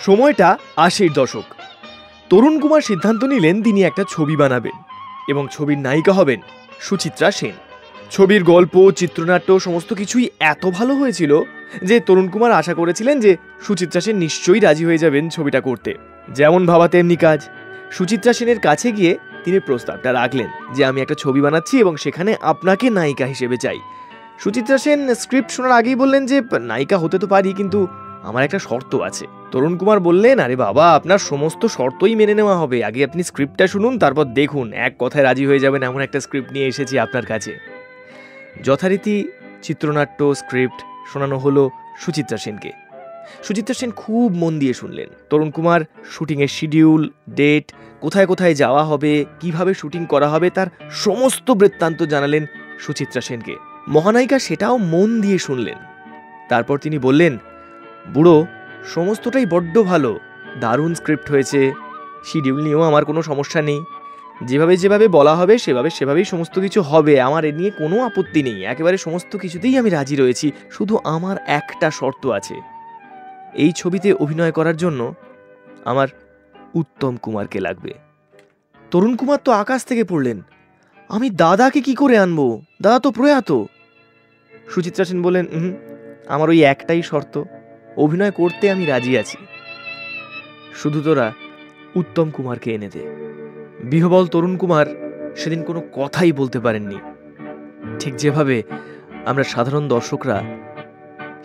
সময়টা ৮০-র দশক। তরুণ কুমার সিদ্ধান্ত নিলেন তিনি একটা ছবি বানাবেন এবং ছবির নায়িকা হবেন সুচিত্রা সেন। ছবির গল্প, চিত্রনাট্য সমস্ত কিছুই এত ভালো হয়েছিল যে তরুণ কুমার আশা করেছিলেন যে সুচিত্রা সেন নিশ্চয়ই রাজি হয়ে যাবেন ছবিটা করতে। যেমন ভাবা তেমনি কাজ। সুচিত্রা সেনের কাছে গিয়ে তিনি প্রস্তাবটা রাখলেন যে আমি একটা ছবি বানাচ্ছি এবং সেখানে আপনাকে নায়িকা হিসেবে চাই। সুচিত্রা সেন স্ক্রিপ্ট শোনার আগেই বললেন যে নায়িকা হতে তো পারি, কিন্তু আমার একটা শর্ত আছে। তরুণ কুমার বললেন, আরে বাবা, আপনার সমস্ত শর্তই মেনে নেওয়া হবে, আগে আপনি স্ক্রিপ্টটা শুনুন, তারপর দেখুন, এক কথায় রাজি হয়ে যাবেন এমন একটা স্ক্রিপ্ট নিয়ে এসেছি আপনার কাছে। যথারীতি চিত্রনাট্য স্ক্রিপ্ট শোনানো হলো সুচিত্রা সেনকে। সুচিত্রা সেন খুব মন দিয়ে শুনলেন। তরুণ কুমার শুটিংয়ের শিডিউল, ডেট, কোথায় কোথায় যাওয়া হবে, কিভাবে শুটিং করা হবে তার সমস্ত বৃত্তান্ত জানালেন সুচিত্রা সেনকে। মহানায়িকা সেটাও মন দিয়ে শুনলেন। তারপর তিনি বললেন, বুড়ো, সমস্তটাই বড্ড ভালো, দারুণ স্ক্রিপ্ট হয়েছে, শিডিউল নিয়েও আমার কোনো সমস্যা নেই, যেভাবে যেভাবে বলা হবে সেভাবেই সমস্ত কিছু হবে, আমার এ নিয়ে কোনো আপত্তি নেই, একেবারে সমস্ত কিছুতেই আমি রাজি রয়েছি, শুধু আমার একটা শর্ত আছে, এই ছবিতে অভিনয় করার জন্য আমার উত্তম কুমারকে লাগবে। তরুণ কুমার তো আকাশ থেকে পড়লেন, আমি দাদাকে কি করে আনবো, দাদা তো প্রয়াত। সুচিত্রা সেন বললেন, আমার ওই একটাই শর্ত, অভিনয় করতে আমি রাজি আছি, শুধু তোরা উত্তম কুমারকে এনে দে। বিহবল তরুণ কুমার সেদিন কোনো কথাই বলতে পারেননি, ঠিক যেভাবে আমরা সাধারণ দর্শকরা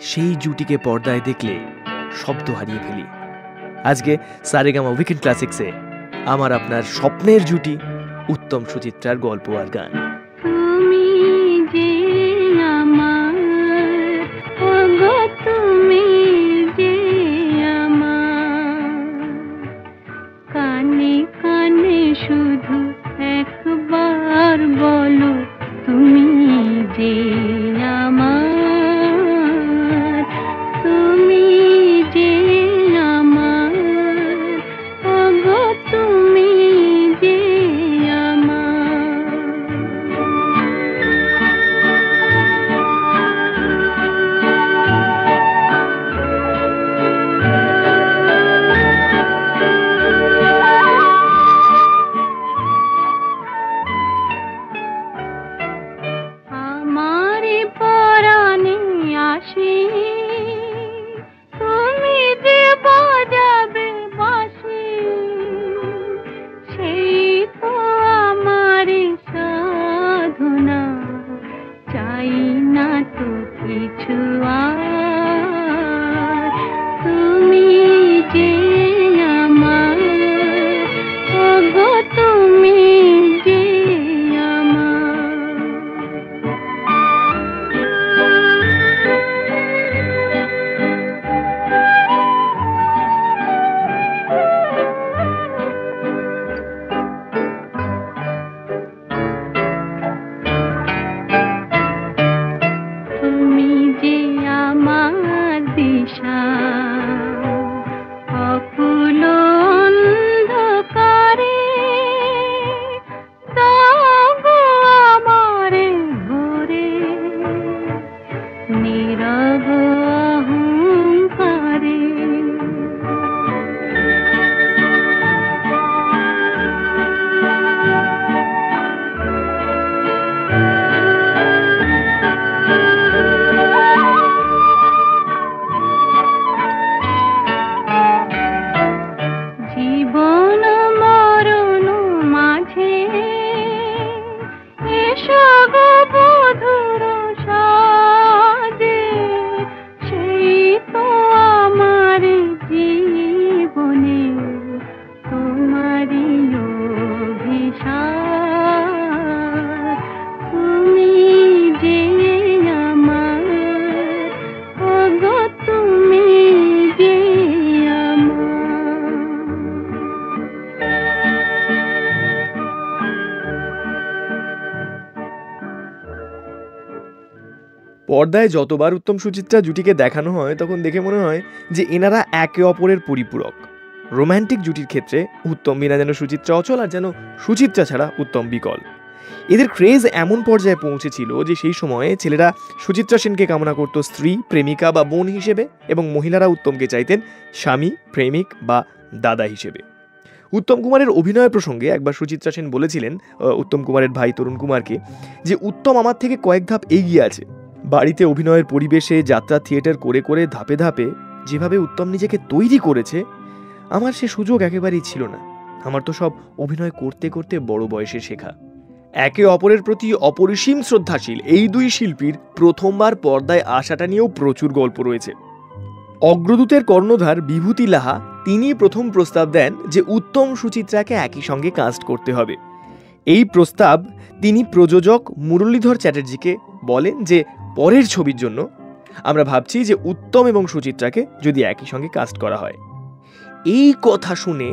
সেই জুটিকে পর্দায় দেখলে শব্দ হারিয়ে ফেলি। আজকে সারেগামা উইকেন্ড ক্লাসিক্সে আমার আপনার স্বপ্নের জুটি উত্তম সুচিত্রার গল্প আর গান। শুধু একবার বলো তুমি যে আমার, তুমি যে আমার, ওগো তুমি যে আমার। পর্দায় যতবার উত্তম সুচিত্রা জুটিকে দেখানো হয় তখন দেখে মনে হয় যে এনারা একে অপরের পরিপূরক। রোম্যান্টিক জুটির ক্ষেত্রে উত্তম বিনা যেন সুচিত্রা অচল, আর যেন সুচিত্রা ছাড়া উত্তম বিকল। এদের ক্রেজ এমন পর্যায়ে পৌঁছেছিল যে সেই সময়ে ছেলেরা সুচিত্রা সেনকে কামনা করত স্ত্রী, প্রেমিকা বা বোন হিসেবে, এবং মহিলারা উত্তমকে চাইতেন স্বামী, প্রেমিক বা দাদা হিসেবে। উত্তম কুমারের অভিনয় প্রসঙ্গে একবার সুচিত্রা সেন বলেছিলেন উত্তম কুমারের ভাই তরুণ কুমারকে যে উত্তম আমার থেকে কয়েক ধাপ এগিয়ে আছে। বাড়িতে অভিনয়ের পরিবেশে যাত্রা থিয়েটার করে করে ধাপে ধাপে যেভাবে উত্তম নিজেকে তৈরি করেছে, আমার সে সুযোগ একেবারেই ছিল না। আমার তো সব অভিনয় করতে করতে বড় বয়সে শেখা। একে অপরের প্রতি অপরিসীম শ্রদ্ধাশীল এই দুই শিল্পীর প্রথমবার পর্দায় আসাটা নিয়েও প্রচুর গল্প রয়েছে। অগ্রদূতের কর্ণধার বিভূতি লাহা তিনি প্রথম প্রস্তাব দেন যে উত্তম সুচিত্রাকে একই সঙ্গে কাস্ট করতে হবে। এই প্রস্তাব তিনি প্রযোজক মুরলীধর চ্যাটার্জিকে বলেন যে পরের ছবির জন্য আমরা ভাবছি যে উত্তম এবং সুচিত্রাকে যদি একই সঙ্গে কাস্ট করা হয়। এই কথা শুনে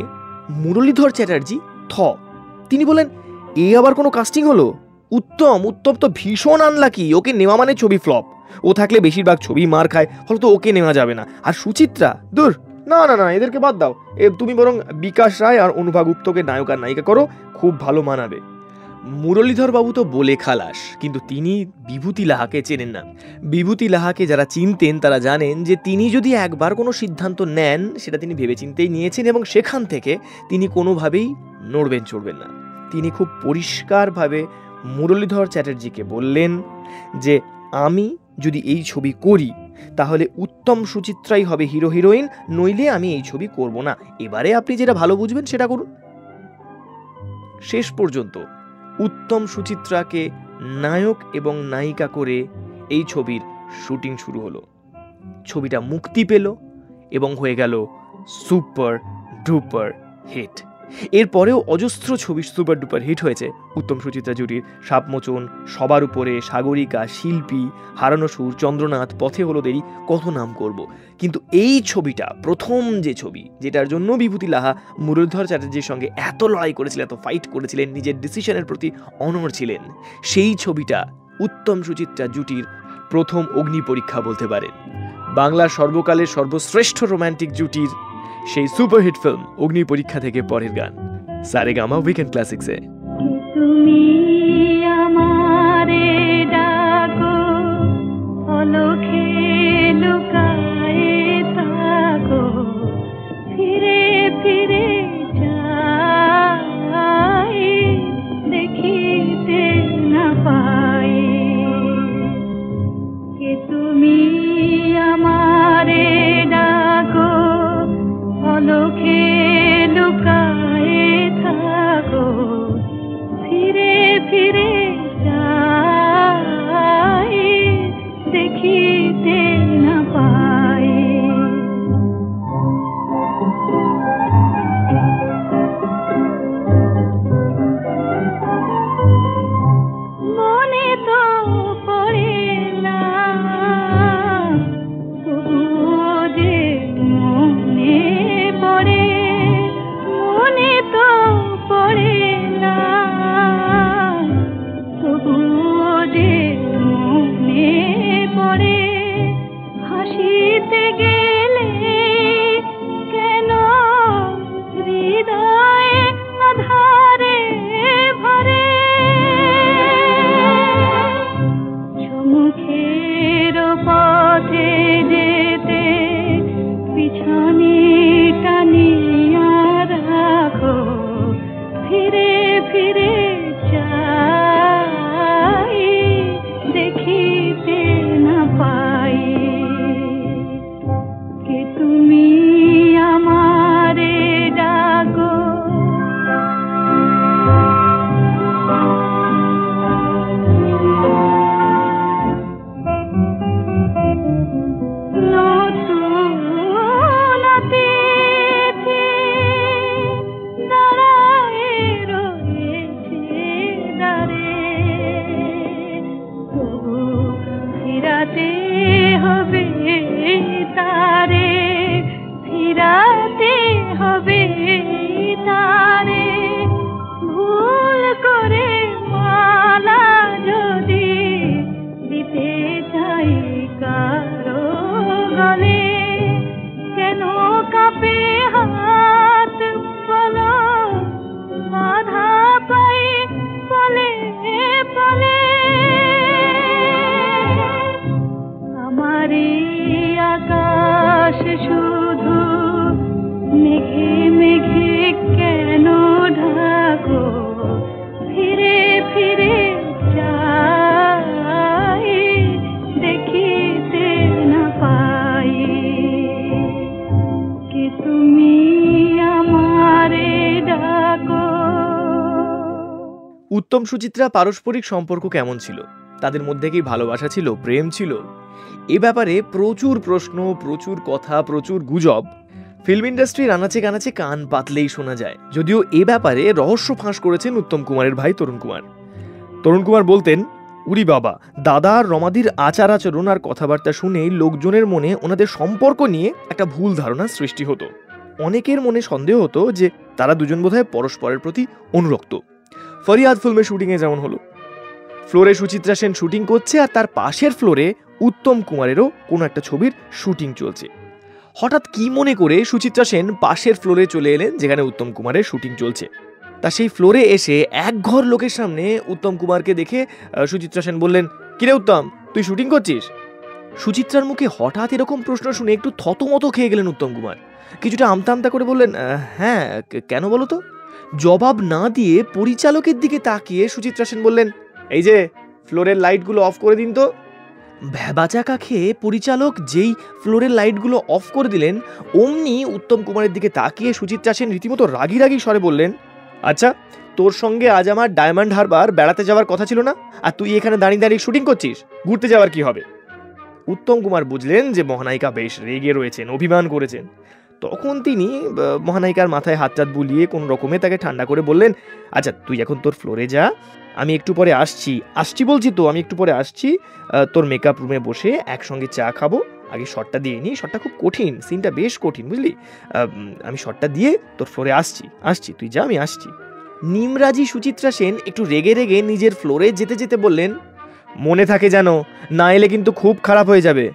মুরলীধর চ্যাটার্জি তিনি বলেন, এ আবার কোনো কাস্টিং হলো? উত্তম তো ভীষণ আনলাকি, ওকে নেওয়া মানে ছবি ফ্লপ। ও থাকলে বেশিরভাগ ছবি মার খায়, হয়তো তো ওকে নেওয়া যাবে না। আর সুচিত্রা, দূর, না না না, এদেরকে বাদ দাও। তুমি বরং বিকাশ রায় আর অনুভা গুপ্তকে নায়ক আর নায়িকা করো, খুব ভালো মানাবে। মুরলীধর বাবু তো বলে খালাস, কিন্তু তিনি বিভূতি লাহাকে চেনেন না। বিভূতি লাহাকে যারা চিনতেন তারা জানেন যে তিনি যদি একবার কোনো সিদ্ধান্ত নেন সেটা তিনি ভেবেচিন্তেই নিয়েছেন, এবং সেখান থেকে তিনি কোনোভাবেই নড়বেন চড়বেন না। তিনি খুব পরিষ্কারভাবে মুরলীধর চ্যাটার্জিকে বললেন যে আমি যদি এই ছবি করি তাহলে উত্তম সুচিত্রাই হবে হিরো হিরোইন, নইলে আমি এই ছবি করব না। এবারে আপনি যেটা ভালো বুঝবেন সেটা করুন। শেষ পর্যন্ত উত্তম সুচিত্রাকে নায়ক এবং নায়িকা করে এই ছবির শুটিং শুরু হলো। ছবিটা মুক্তি পেল এবং হয়ে গেল সুপার ডুপার হিট। এরপরেও অজস্র ছবি সুপার ডুপার হিট হয়েছে উত্তম সুচিত্রা জুটির। সাপমোচন, সবার উপরে, সাগরিকা, শিল্পী, হারানো সুর, চন্দ্রনাথ, পথে হলো দেরি, কত নাম করব। কিন্তু এই ছবিটা প্রথম যে ছবি যেটার জন্য বিভূতি লাহা মুরলীধর চ্যাটার্জির সঙ্গে এত লড়াই করেছিলেন, এত ফাইট করেছিলেন, নিজের ডিসিশনের প্রতি অনড় ছিলেন, সেই ছবিটা উত্তম সুচিত্রা জুটির প্রথম অগ্নি পরীক্ষা বলতে পারেন। বাংলার সর্বকালের সর্বশ্রেষ্ঠ রোম্যান্টিক জুটির সেই সুপারহিট ফিল্ম অগ্নি পরীক্ষা থেকে পরের গান সারেগামা উইকেন্ড ক্লাসিক্সে। তুমি আমারে ডাকো, অলখে লুকায়ে থাকো, ফিরে ফিরে যাই, দেখিতে না পাই, কে তুমি আমারে ডাকো, অলখে লুকায়ে থাকো, ফিরে ফিরে যাই, দেখিতে না পাই। মনে তো পড়ে না, তবুও যে মনে পড়ে, মনে তো পড়ে না, তবুও যে মনে পড়ে, হাসিতে গেলে কেন হৃদয়ে আধারে ভরে, চোখের পথে যেতে পিছনে টানিয়া রাখো, ফিরে ফিরে যাই, দেখিতে না পাই, কে তুমি আমারে ডাকো। নতুন অতিথি দাঁড়ায়ে রয়েছে দ্বারে, তবু ফিরাতে হবে তারে, ফিরাতে হবে তারে, ভুল করে মালা যদি দিতে চাই কারো গলে, কেন কাঁপে হাত বলো, বাধা পাই বলে উত্তম সুচিত্রা পারস্পরিক সম্পর্ক কেমন ছিল, তাদের মধ্যে কি ভালোবাসা ছিল, প্রেম ছিল, এ ব্যাপারে প্রচুর প্রশ্ন, প্রচুর কথা, প্রচুর গুজব ফিল্ম ইন্ডাস্ট্রির আনাচে কানাচে কান পাতলেই শোনা যায়। যদিও এ ব্যাপারে রহস্য ফাঁস করেছেন উত্তম কুমারের ভাই তরুণ কুমার। তরুণ কুমার বলতেন, উরি বাবা, দাদা আর রমাদির আচার আচরণ আর কথাবার্তা শুনেই লোকজনের মনে ওনাদের সম্পর্ক নিয়ে একটা ভুল ধারণা সৃষ্টি হতো। অনেকের মনে সন্দেহ হতো যে তারা দুজন বোধহয় পরস্পরের প্রতি অনুরক্ত। ফরিয়াদ ফিল্মের শুটিংয়ে যেমন হলো, ফ্লোরে সুচিত্রা সেন শুটিং করছে আর তার পাশের ফ্লোরে উত্তম কুমারেরও কোনো একটা ছবির শুটিং চলছে। হঠাৎ কি মনে করে সুচিত্রা সেন পাশের ফ্লোরে চলে এলেন যেখানে উত্তম কুমারের শুটিং চলছে। তা সেই ফ্লোরে এসে এক ঘর লোকের সামনে উত্তম কুমারকে দেখে সুচিত্রা সেন বললেন, কিরে উত্তম, তুই শুটিং করছিস? সুচিত্রার মুখে হঠাৎ এরকম প্রশ্ন শুনে একটু থতমত খেয়ে গেলেন উত্তম কুমার। কিছুটা আমতা আমতা করে বললেন, হ্যাঁ, কেন বলো তো? জবাব না দিয়ে পরিচালকের দিকে তাকিয়ে সুচিত্রা সেন বললেন, এই যে ফ্লোরের লাইটগুলো অফ করে দিন তো। ভ্যাবাচাকা খেয়ে পরিচালক যেই ফ্লোরের লাইটগুলো অফ করে দিলেন, অমনি উত্তম কুমারের দিকে তাকিয়ে সুচিত্রা সেন রীতিমতো রাগি রাগি স্বরে বললেন, আচ্ছা, তোর সঙ্গে আজ আমার ডায়মন্ড হারবার বেড়াতে যাওয়ার কথা ছিল না, আর তুই এখানে দাঁড়িয়ে দাঁড়িয়ে শুটিং করছিস? ঘুরতে যাওয়ার কি হবে? উত্তম কুমার বুঝলেন যে মহানায়িকা বেশ রেগে রয়েছেন, অভিমান করেছেন। তখন তিনি মহানায়িকার মাথায় হাত টাত বুলিয়ে কোন রকমে তাকে ঠান্ডা করে বললেন, আচ্ছা তুই এখন তোর ফ্লোরে যা, আমি একটু পরে আসছি বলছি তো, আমি একটু পরে আসছি, তোর মেকআপ রুমে বসে একসঙ্গে চা খাবো, আগে শটটা দিয়ে নিই, শটটা খুব কঠিন, সিনটা বেশ কঠিন, বুঝলি? আমি শটটা দিয়ে তোর ফ্লোরে আসছি, তুই যা, আমি আসছি। নিমরাজি সুচিত্রা সেন একটু রেগে রেগে নিজের ফ্লোরে যেতে যেতে বললেন, মনে থাকে জানো, না এলে কিন্তু খুব খারাপ হয়ে যাবে।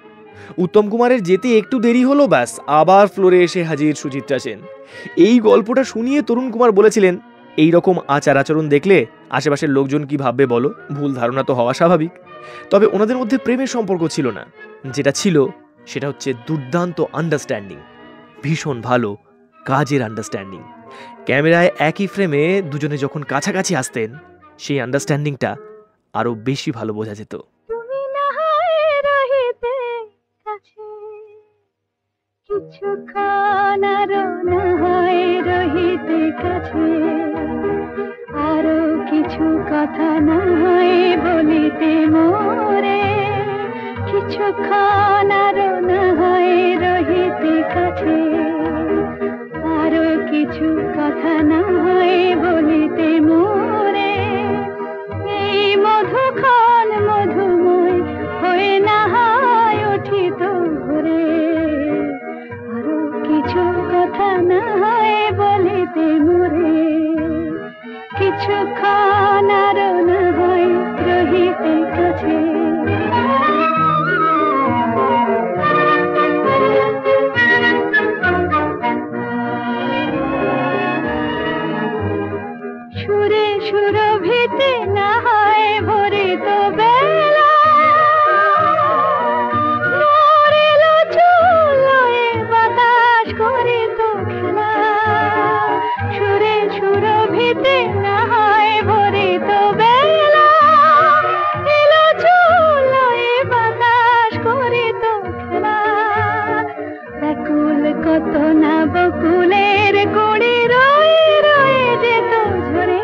উত্তম কুমারের যেতে একটু দেরি হলো, ব্যাস আবার ফ্লোরে এসে হাজির সুচিত্রা সেন। এই গল্পটা শুনিয়ে তরুণ কুমার বলেছিলেন, এই রকম আচার আচরণ দেখলে আশেপাশের লোকজন কি ভাববে বলো? ভুল ধারণা তো হওয়া স্বাভাবিক। তবে ওনাদের মধ্যে প্রেমের সম্পর্ক ছিল না, যেটা ছিল সেটা হচ্ছে দুর্দান্ত আন্ডারস্ট্যান্ডিং, ভীষণ ভালো কাজের আন্ডারস্ট্যান্ডিং। ক্যামেরায় একই ফ্রেমে দুজনে যখন কাছাকাছি আসতেন, সেই আন্ডারস্ট্যান্ডিংটা আরো বেশি ভালো বোঝা যেত। তুমি না হয় রহিতে কাছে, কিছুক্ষণ আরো না হয় রহিতে কাছে, আরো কিছু কথা না হয় বলিতে মোরে, কিছুক্ষণ আরো না হয় রহিতে কাছে, আরো কিছু কথা না হয় বলিতে মোরে, এই মধুক্ষণ মধুময় হয়ে না হয় উঠিত ভোরে, আরো কিছু কথা না হয় বলিতে মোরে, কিছুক্ষণ আরো না হয় রহিতে কাছে। সুরে সুরভিতে না হয় ভরিত বেলা, মরিল চুলোয় বাতাস করিত খেলা, সুরে সুরভিতে না হয় ভরিত বেলা, এলো চুলোয় বাতাস করিত খেলা, ব্যাকুল কত না বকুলের কুড়ি রয়ে রয়ে যেত ঝরে,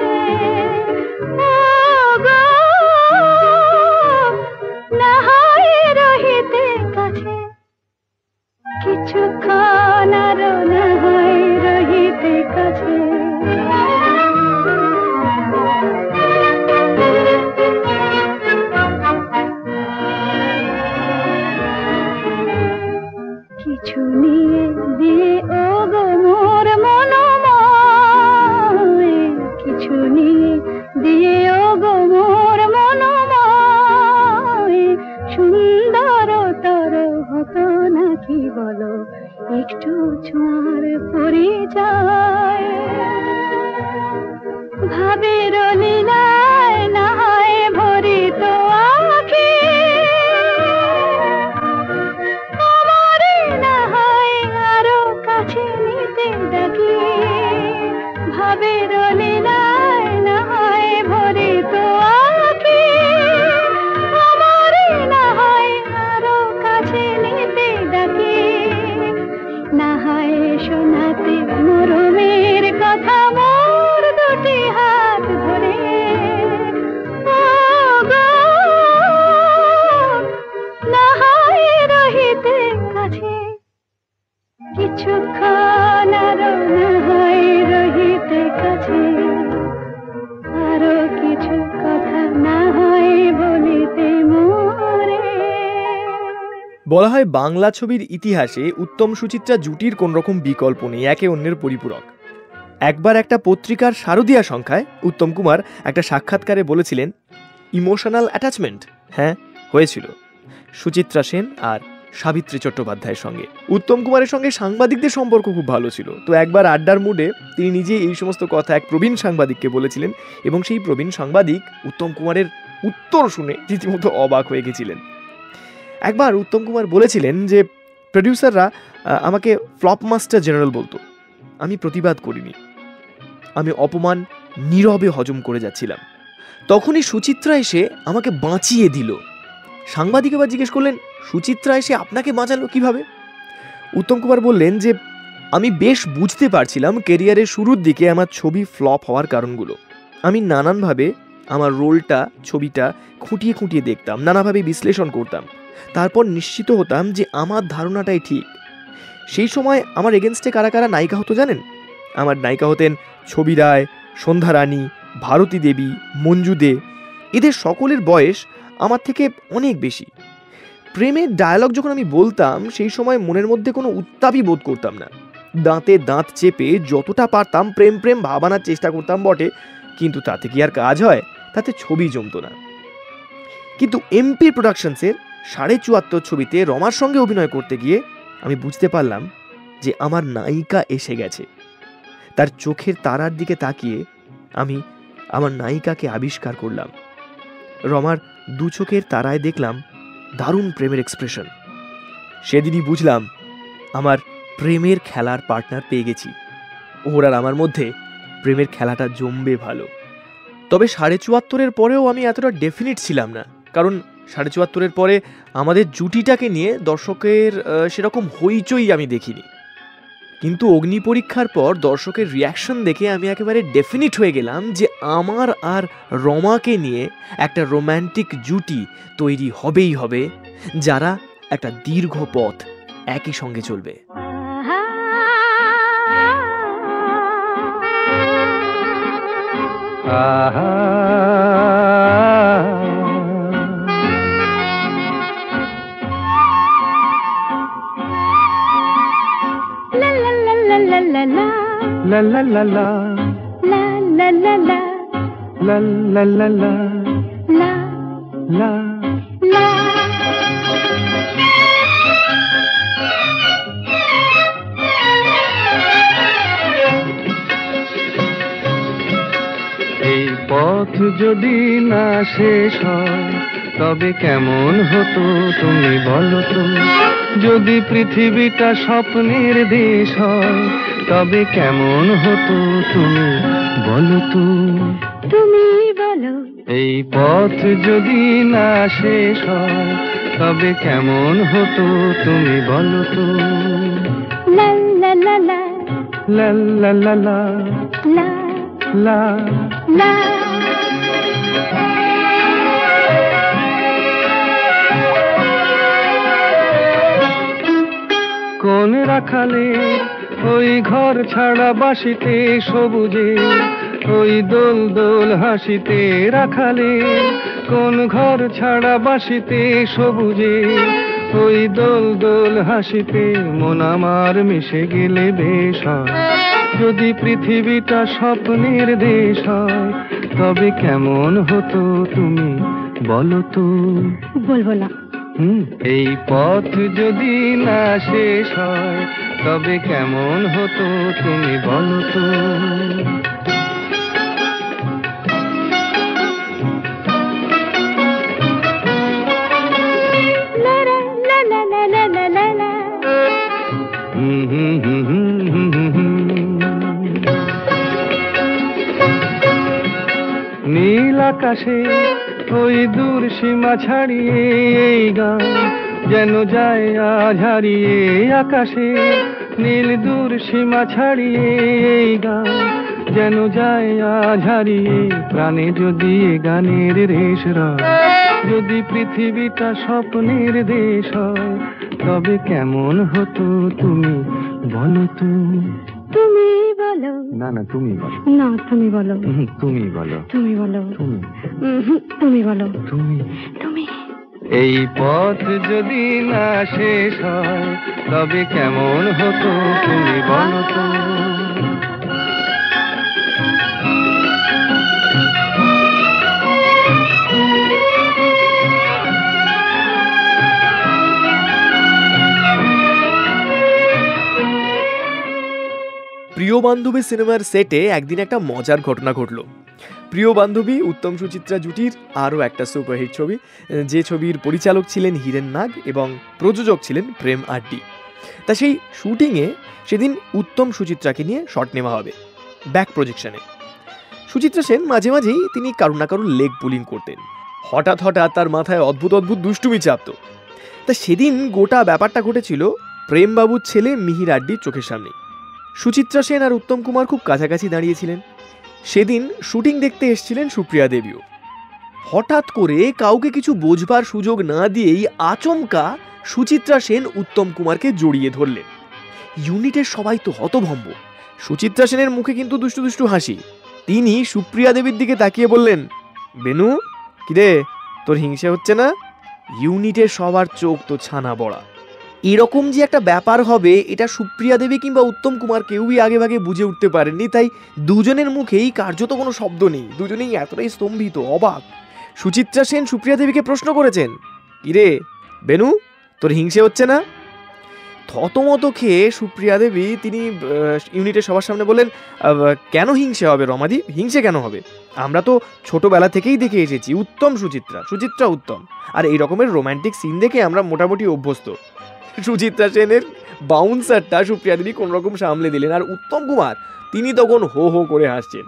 না হয় রহিতে কাছে, কিছুক্ষণ আরো না হয় রহিতে কাছে। কিছু নিয়ে দিয়ে ও গো মোর মনোময়, কিছু নিয়ে দিয়ে ও গো মোর মনোময়, সুন্দর তর হতো নাকি বলো একটু ছোঁয়ার পরিচয়, ভাবের লীলায় না হয় ভরিত আঁখি, আমারে না হয় আরো কাছে নিতে ডাকি, ভাবের লীলায় না হয় ভরিত আঁখি, আমারে না হয় আরো কাছে নিতে ডাকি, না হয় শোনাতে মরমে বলা হয় বাংলা ছবির ইতিহাসে উত্তম সুচিত্রা জুটির কোন রকম বিকল্প নেই, একে অন্যের পরিপূরক। একবার একটা পত্রিকার শারদীয়া সংখ্যায় উত্তম কুমার একটা সাক্ষাৎকারে বলেছিলেন ইমোশনাল অ্যাটাচমেন্ট। হ্যাঁ, হয়েছিল সুচিত্রা সেন আর সাবিত্রী চট্টোপাধ্যায়ের সঙ্গে। উত্তম কুমারের সঙ্গে সাংবাদিকদের সম্পর্ক খুব ভালো ছিল। তো একবার আড্ডার মুডে তিনি নিজে এই সমস্ত কথা এক প্রবীণ সাংবাদিককে বলেছিলেন এবং সেই প্রবীণ সাংবাদিক উত্তম কুমারের উত্তর শুনে রীতিমতো অবাক হয়ে গেছিলেন। একবার উত্তম কুমার বলেছিলেন যে প্রডিউসাররা আমাকে ফ্লপ মাস্টার জেনারেল বলতো। আমি প্রতিবাদ করিনি, আমি অপমান নীরবে হজম করে যাচ্ছিলাম। তখনই সুচিত্রা এসে আমাকে বাঁচিয়ে দিল। সাংবাদিক এবার জিজ্ঞেস করলেন, সুচিত্রা এসে আপনাকে বাঁচালো কিভাবে? উত্তম কুমার বললেন যে আমি বেশ বুঝতে পারছিলাম কেরিয়ারের শুরুর দিকে আমার ছবি ফ্লপ হওয়ার কারণগুলো। আমি নানানভাবে আমার রোলটা, ছবিটা খুঁটিয়ে খুঁটিয়ে দেখতাম, নানাভাবে বিশ্লেষণ করতাম, তারপর নিশ্চিত হতাম যে আমার ধারণাটাই ঠিক। সেই সময় আমার এগেনস্টে কারা কারা নায়িকা হতো জানেন? আমার নায়িকা হতেন ছবি রায়, সন্ধ্যা রানী, ভারতী দেবী, মঞ্জু দে। এদের সকলের বয়স আমার থেকে অনেক বেশি। প্রেমের ডায়ালগ যখন আমি বলতাম সেই সময় মনের মধ্যে কোনো উত্তাপই বোধ করতাম না। দাঁতে দাঁত চেপে যতটা পারতাম প্রেম প্রেম ভাবানোর চেষ্টা করতাম বটে, কিন্তু তাতে কি আর কাজ হয়? তাতে ছবি জমতো না। কিন্তু এমপি প্রোডাকশনসের 74.5 ছবিতে রমার সঙ্গে অভিনয় করতে গিয়ে আমি বুঝতে পারলাম যে আমার নায়িকা এসে গেছে। তার চোখের তারার দিকে তাকিয়ে আমি আমার নায়িকাকে আবিষ্কার করলাম। রমার দু চোখের তারায় দেখলাম দারুণ প্রেমের এক্সপ্রেশন। সেদিনই বুঝলাম আমার প্রেমের খেলার পার্টনার পেয়ে গেছি। ওর আর আমার মধ্যে প্রেমের খেলাটা জমবে ভালো। তবে 74.5-এর পরেও আমি এতটা ডেফিনিট ছিলাম না, কারণ 74.5-এর পরে আমাদের জুটিটাকে নিয়ে দর্শকের সেরকম হইচই আমি দেখিনি। কিন্তু অগ্নি পরীক্ষার পর দর্শকের রিয়াকশন দেখে আমি একেবারে ডেফিনিট হয়ে গেলাম যে আমার আর রমাকে নিয়ে একটা রোম্যান্টিক জুটি তৈরি হবেই হবে, যারা একটা দীর্ঘ পথ একই সঙ্গে চলবে। La la la la la la la la la la la la la la la এই পথ যদি না শেষ হয় তবে কেমন হতো তুমি বলো তো? যদি পৃথিবীটা স্বপ্নের দেশ হয় তবে কেমন হতো তুমি বলো তো? তুমি বলো। এই পথ যদি না শেষ হয় তবে কেমন হতো তুমি বলো তো? লা লা লা লা লা লা লা লা লা লা লা কোন রাখালে ওই ঘর ছাড়া বাসিতে সবুজে ওই দোল দোল হাসিতে রাখালে কোন ঘর ছাড়া বাসিতে সবুজে ওই দোল দোল হাসিতে মন আমার মিশে গেলে বেশ হয়। যদি পৃথিবীটা স্বপ্নের দেশ হয় তবে কেমন হতো তুমি বলো তো? বলবো না। এই পথ যদি না শেষ হয় তবে কেমন হতো তুমি বলো তো? লা লা লা লা লা লা লা লা নীল আকাশে ওই দূর সীমা ছাড়িয়ে এই গান যেন যায় আজ হারিয়ে। আকাশে নীল দূর সীমা ছাড়িয়ে এই গান যেন যায় আজ হারিয়ে। প্রাণে যদি গানের রেশ রয়, যদি পৃথিবীটা স্বপ্নের দেশ হয় তবে কেমন হতো তুমি বলো তো? তুমি বলো। না না তুমি বলো। না তুমি বলো। তুমি বলো। তুমি বলো। তুমি তুমি বলো। তুমি তুমি এই পথ যদি না শেষ হয় তবে কেমন হতো তুমি বলো তো। প্রিয় বান্ধবী সিনেমার সেটে একদিন একটা মজার ঘটনা ঘটল। প্রিয় বান্ধবী উত্তম সুচিত্রা জুটির আরও একটা সুপারহিট ছবি, যে ছবির পরিচালক ছিলেন হীরেন নাগ এবং প্রযোজক ছিলেন প্রেম আড্ডি। তা সেই শুটিংয়ে সেদিন উত্তম সুচিত্রাকে নিয়ে শট নেওয়া হবে ব্যাক প্রজেকশনে। সুচিত্রা সেন মাঝে মাঝেই তিনি কারো না কারোর লেগ পুলিং করতেন। হঠাৎ হঠাৎ তার মাথায় অদ্ভুত অদ্ভুত দুষ্টুমি চাপত। তা সেদিন গোটা ব্যাপারটা ঘটেছিল প্রেমবাবুর ছেলে মিহির আড্ডির চোখের সামনে। সুচিত্রা সেন আর উত্তম কুমার খুব কাছাকাছি দাঁড়িয়েছিলেন। সেদিন শুটিং দেখতে এসেছিলেন সুপ্রিয়া দেবীও। হঠাৎ করে কাউকে কিছু বোঝবার সুযোগ না দিয়েই আচমকা সুচিত্রা সেন উত্তম কুমারকে জড়িয়ে ধরলেন। ইউনিটের সবাই তো হতভম্ব। সুচিত্রা সেনের মুখে কিন্তু দুষ্টু দুষ্টু হাসি। তিনি সুপ্রিয়া দেবীর দিকে তাকিয়ে বললেন, বেনু কিরে, তোর হিংসে হচ্ছে না? ইউনিটের সবার চোখ তো ছানা বড়া। এরকম যে একটা ব্যাপার হবে এটা সুপ্রিয়া দেবী কিংবা উত্তম কুমার কেউই আগে ভাগে বুঝে উঠতে পারেননি। তাই দুজনের মুখেই কার্যত কোনো শব্দ নেই, দুজনেই এতটাই স্তম্ভিত, অবাক। সুচিত্রা সেন সুপ্রিয়া দেবীকে প্রশ্ন করেছেন, কিরে বেনু, তোর হিংসে হচ্ছে না? থতমত খেয়ে সুপ্রিয়া দেবী তিনি ইউনিটের সবার সামনে বললেন, কেন হিংসে হবে রমাদি, হিংসে কেন হবে? আমরা তো ছোটবেলা থেকেই দেখে এসেছি উত্তম সুচিত্রা, সুচিত্রা উত্তম, আর এই রকমের রোম্যান্টিক সিন দেখে আমরা মোটামুটি অভ্যস্ত। সুচিত্রা সেনের বাউন্সারটা সুপ্রিয়া দেবী কোন রকম সামলে দিলেন, আর উত্তম কুমার তিনি তখন হো হো করে হাসছেন।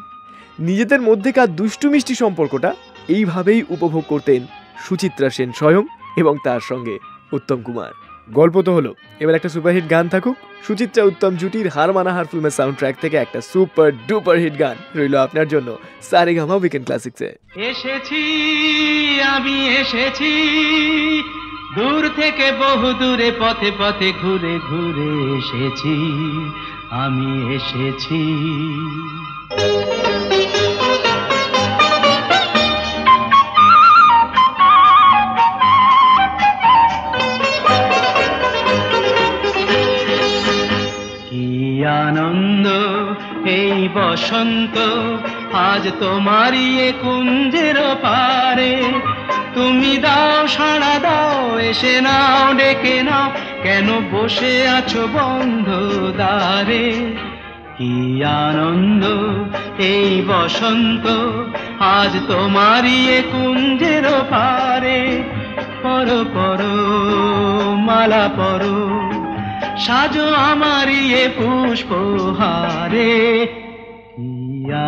নিজেদের মধ্যেকার দুষ্টু মিষ্টি সম্পর্কটা এইভাবেই উপভোগ করতেন সুচিত্রা সেন স্বয়ং এবং তার সঙ্গে উত্তম কুমার। গল্প তো হলো, এবার একটা সুপারহিট গান থাকুক। সুচিত্রা উত্তম জুটির হার মানাহার ফিল্মের সাউন্ড ট্র্যাক থেকে একটা সুপার ডুপার হিট গান রইল আপনার জন্য সারেগামা উইকেন্ড ক্লাসিক্সে। এসেছি আমি এসেছি দূর থেকে বহু দূরে, পথে পথে ঘুরে ঘুরে এসেছি আমি এসেছি। কি আনন্দ এই বসন্ত, আজ তোমারই এ কুঞ্জের পারে। তুমি দাও সাড়া দাও, এসে নাও ডেকে নাও, কেন বসে আছো বন্ধ দ্বারে। কি আনন্দ এই বসন্ত, আজ তোমারই এ কুঞ্জের পারে। পরো পরো মালা পরো, সাজো আমারই এ পুষ্পহারে। কি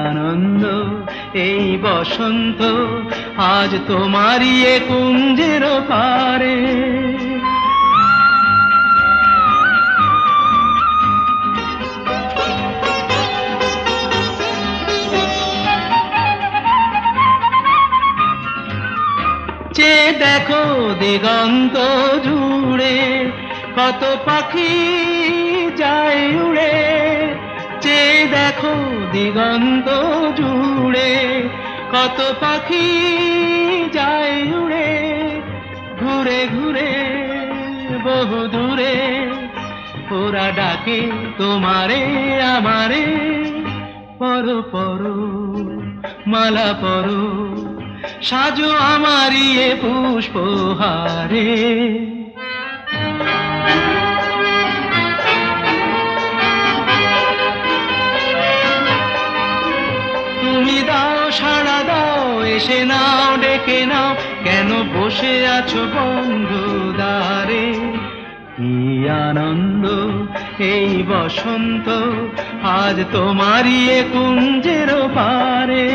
আনন্দ এই বসন্ত, আজ তোমারই এ কুঞ্জের পারে। চেয়ে দেখো দিগন্ত জুড়ে, কত পাখি যায় উড়ে। চেয়ে দেখো দিগন্ত জুড়ে, কত পাখি যায় উড়ে। ঘুরে ঘুরে বহু দূরে, ওরা ডাকে তোমারে আমারে। পরো পরো মালা পরো, সাজো আমারই এ পুষ্পহারে। তুমি দাও সাড়া দাও, এসে নাও ডেকে নাও, কেন বসে আছো বন্ধ দ্বারে। কি আনন্দ এই বসন্ত, আজ তোমারই এ কুঞ্জের পারে।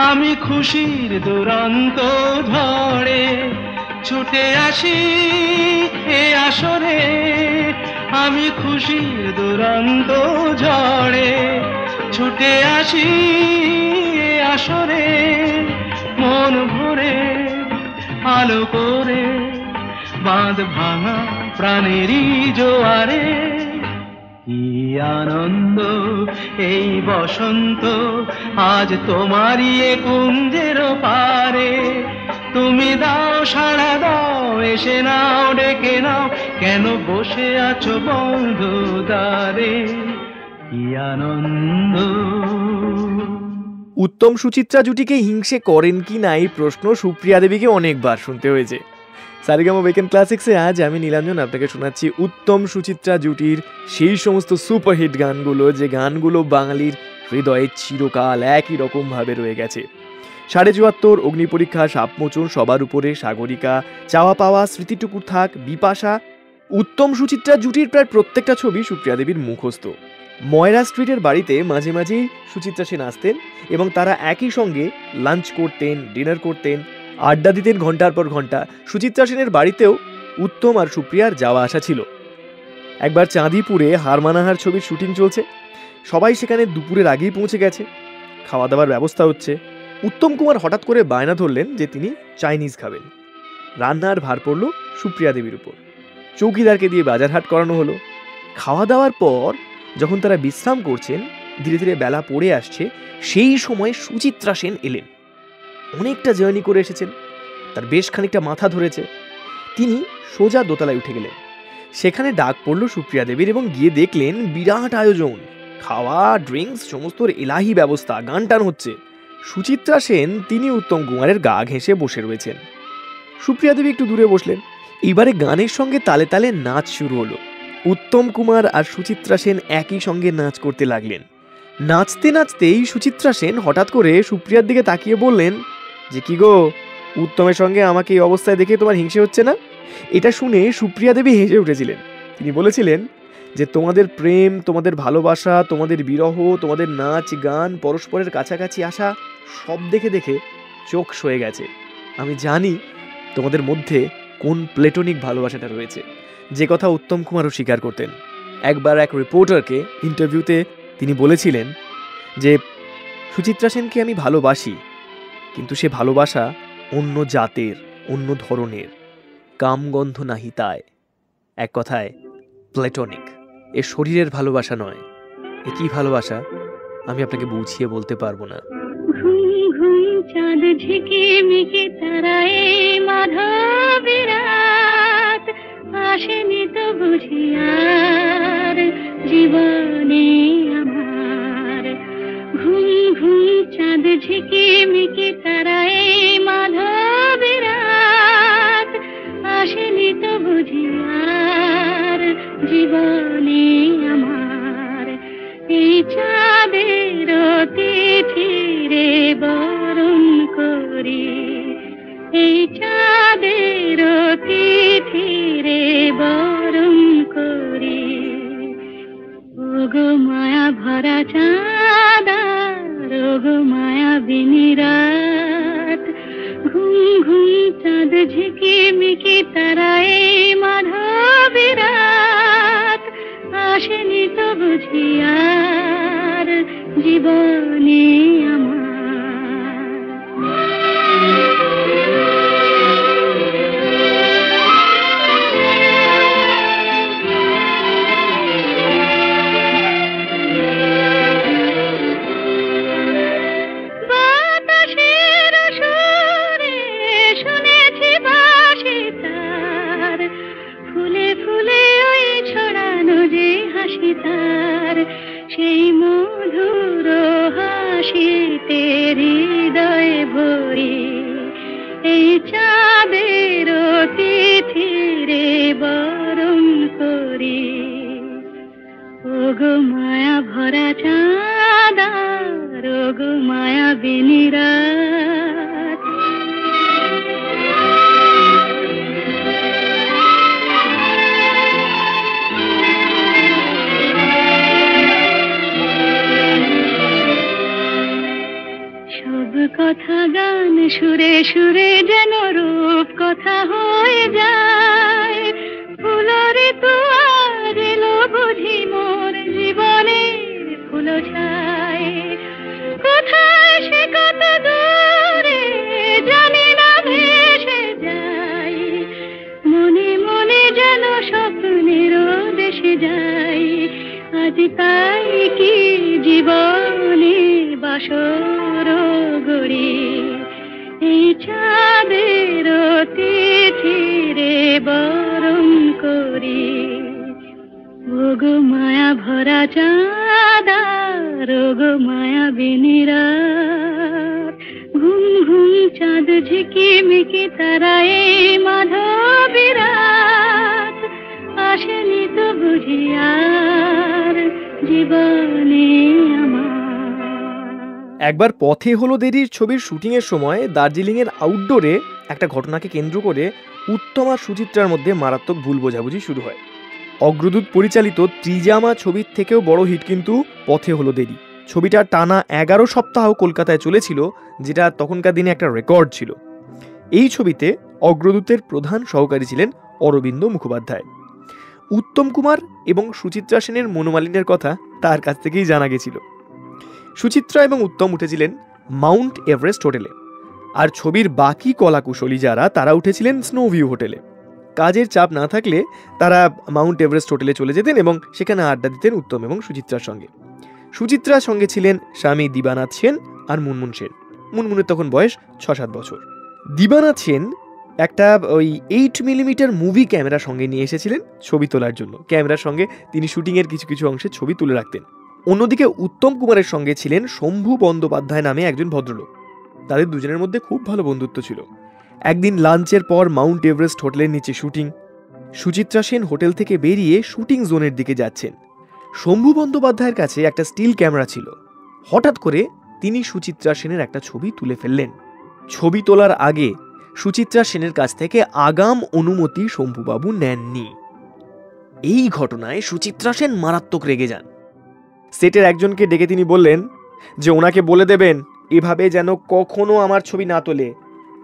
আমি খুশির দুরন্ত ঝড়ে ছুটে আসি এ আসরে। আমি খুশির দুরন্ত ঝড়ে ছুটে আসি এ আসরে। মন ভরে আলো করে, বাঁধ ভাঙা প্রাণেরই জোয়ারে। কি আনন্দ এই বসন্ত, আজ তোমারই এ কুঞ্জের পারে। তুমি দাও সাড়া দাও, এসে নাও ডেকে নাও, কেন বসে আছো বন্ধু দ্বারে। কি আনন্দ। উত্তম সুচিত্রা জুটিকে হিংসে করেন কি না এই প্রশ্ন সুপ্রিয়া দেবীকে অনেকবার শুনতে হয়েছে। সারেগামা উইকেন্ড ক্লাসিক্সে আজ আমি নীলাঞ্জন আপনাকে শোনাচ্ছি উত্তম সুচিত্রা জুটির সেই সমস্ত সুপারহিট গানগুলো, যে গানগুলো বাঙালির হৃদয়ে চিরকাল একই রকমভাবে রয়ে গেছে। ৭৪, অগ্নিপরীক্ষা, সাপমোচন, সবার উপরে, সাগরিকা, চাওয়া পাওয়া, স্মৃতিটুকুর থাক, বিপাশা। উত্তম সুচিত্রা জুটির প্রায় প্রত্যেকটা ছবি সুপ্রিয়া দেবীর মুখস্থ। ময়রা স্ট্রিটের বাড়িতে মাঝে মাঝেই সুচিত্রা সেন আসতেন এবং তারা একই সঙ্গে লাঞ্চ করতেন, ডিনার করতেন, আড্ডা দিতেন ঘন্টার পর ঘন্টা। সুচিত্রা সেনের বাড়িতেও উত্তম আর সুপ্রিয়ার যাওয়া আসা ছিল। একবার চাঁদিপুরে হারমানাহার ছবির শুটিং চলছে, সবাই সেখানে দুপুরের আগেই পৌঁছে গেছে, খাওয়া দাওয়ার ব্যবস্থা হচ্ছে। উত্তম কুমার হঠাৎ করে বায়না ধরলেন যে তিনি চাইনিজ খাবেন। রান্নার ভার পড়ল সুপ্রিয়া দেবীর উপর। চৌকিদারকে দিয়ে বাজারহাট করানো হলো। খাওয়া দাওয়ার পর যখন তারা বিশ্রাম করছেন, ধীরে ধীরে বেলা পড়ে আসছে, সেই সময় সুচিত্রা সেন এলেন। অনেকটা জার্নি করে এসেছেন, তার বেশ খানিকটা মাথা ধরেছে। তিনি সোজা দোতলায় উঠে গেলেন। সেখানে ডাক পড়ল সুপ্রিয়া দেবীর এবং গিয়ে দেখলেন বিরাট আয়োজন, খাওয়া, ড্রিঙ্কস, সমস্ত এলাহি ব্যবস্থা, গান টান হচ্ছে। সুচিত্রা সেন তিনি উত্তম কুমারের গা ঘেঁষে বসে রয়েছেন। সুপ্রিয়া দেবী একটু দূরে বসলেন। এবারে গানের সঙ্গে তালে তালে নাচ শুরু হলো। উত্তম কুমার আর সুচিত্রা সেন একই সঙ্গে নাচ করতে লাগলেন। নাচতে নাচতেই সুচিত্রা সেন হঠাৎ করে সুপ্রিয়ার দিকে তাকিয়ে বললেন যে, কি গো, উত্তমের সঙ্গে আমাকে এই অবস্থায় দেখে তোমার হিংসে হচ্ছে না? এটা শুনে সুপ্রিয়া দেবী হেসে উঠেছিলেন। তিনি বলেছিলেন যে, তোমাদের প্রেম, তোমাদের ভালোবাসা, তোমাদের বিরহ, তোমাদের নাচ গান, পরস্পরের কাছাকাছি আসা, সব দেখে দেখে চোখ সয়ে গেছে। আমি জানি তোমাদের মধ্যে কোন প্লেটোনিক ভালোবাসাটা রয়েছে, যে কথা উত্তম কুমারও স্বীকার করতেন। একবার এক রিপোর্টারকে ইন্টারভিউতে তিনি বলেছিলেন যে, সুচিত্রা সেনকে আমি ভালোবাসি, কিন্তু সে ভালোবাসা অন্য জাতের, অন্য ধরনের, কামগন্ধ নাহি তাই। এক কথায় প্লেটোনিক। এ শরীরের ভালোবাসা নয়। এ কি ভালোবাসা আমি আপনাকে বুঝিয়ে বলতে পারবো না। ঘুম ঘুম চাঁদ ঝিকে মিকে তারায় মাধবী রাত, আসেনি তো বুঝি আর জীবনে আমার। ঘুম ঘুম চাঁদ ঝিকে মিকে তারায় মাধবী রাত, আসেনি তো বুঝি আর জীবনে আমার। এই চাঁদের তিথিরে বরণ করি, এই চাঁদের তিথিরে বরণ করি। ওগো মায়া ভরা চাঁদা, ওগো মায়া বিনি রাত, ঘুম ঘুম চাঁদ ঝিকি মিকি তারায় মাধবী রাত, আসেনি তো বুঝি আর জীবনে আমার। বাতাসের সুরে শুনেছি বাঁশি তার, ফুলে ফুলে ওই ছড়ানো যে হাসি তার, সেই মধুর হাসিতে হৃদয় ভরি। এই চাঁদের তিথিরে বরণ করি। ওগো মায়া ভরা চাঁদা, ওগো মায়া বিনি রাত। সব কথা গান সুরে সুরে যেন রূপ কথা হয়ে যায়। ফুলরে তো আর এলো বুঝি মোর জীবনের ফুল ছায়। কোথায় সে কত দূরে জানি না ভেসে যাই, মনে মনে যেন স্বপ্নের দেশে যাই। তাই কি জীবনে বাসর গড়ি এই চাঁদের তিথিরে বরণ করি ওগো মায়া ভরা চাঁদার ওগো মায়া বিনিরা ঘুম ঘুম চাঁদ ঝিকিমিকি তারা এই মাধবীরাত আসেনি তো বুঝি আর জীবনে আমার। একবার পথে হলো দেরির ছবির শুটিংয়ের সময় দার্জিলিংয়ের আউটডোরে একটা ঘটনাকে কেন্দ্র করে উত্তম আর সুচিত্রার মধ্যে মারাত্মক ভুল বোঝাবুঝি শুরু হয়। অগ্রদূত পরিচালিত ত্রিজামা ছবির থেকেও বড় হিট কিন্তু পথে হলো দেরি। ছবিটা টানা 11 সপ্তাহ কলকাতায় চলেছিল, যেটা তখনকার দিনে একটা রেকর্ড ছিল। এই ছবিতে অগ্রদূতের প্রধান সহকারী ছিলেন অরবিন্দ মুখোপাধ্যায়। উত্তম কুমার এবং সুচিত্রা সেনের মনোমালিন্যের কথা তার কাছ থেকেই জানা গেছিল। সুচিত্রা এবং উত্তম উঠেছিলেন মাউন্ট এভারেস্ট হোটেলে, আর ছবির বাকি কলাকুশলী যারা তারা উঠেছিলেন স্নোভিউ হোটেলে। কাজের চাপ না থাকলে তারা মাউন্ট এভারেস্ট হোটেলে চলে যেতেন এবং সেখানে আড্ডা দিতেন উত্তম এবং সুচিত্রার সঙ্গে। সুচিত্রার সঙ্গে ছিলেন স্বামী দিবানাথ সেন আর মুনমুন সেন। মুনমুনের তখন বয়স 6-7 বছর। দিবানাথ সেন একটা ওই 8mm মুভি ক্যামেরা সঙ্গে নিয়ে এসেছিলেন ছবি তোলার জন্য। ক্যামেরার সঙ্গে তিনি শুটিংয়ের কিছু কিছু অংশে ছবি তুলে রাখতেন। অন্যদিকে উত্তম কুমারের সঙ্গে ছিলেন শম্ভু বন্দ্যোপাধ্যায় নামে একজন ভদ্রলোক। তাদের দুজনের মধ্যে খুব ভালো বন্ধুত্ব ছিল। একদিন লাঞ্চের পর মাউন্ট এভারেস্ট হোটেলের নিচে শুটিং। সুচিত্রা সেন হোটেল থেকে বেরিয়ে শুটিং জোনের দিকে যাচ্ছেন। শম্ভু বন্দ্যোপাধ্যায়ের কাছে একটা স্টিল ক্যামেরা ছিল। হঠাৎ করে তিনি সুচিত্রা সেনের একটা ছবি তুলে ফেললেন। ছবি তোলার আগে সুচিত্রা সেনের কাছ থেকে আগাম অনুমতি শম্ভুবাবু নেননি। এই ঘটনায় সুচিত্রা সেন মারাত্মক রেগে যান। সেটের একজনকে ডেকে তিনি বললেন যে ওনাকে বলে দেবেন এভাবে যেন কখনো আমার ছবি না তোলে,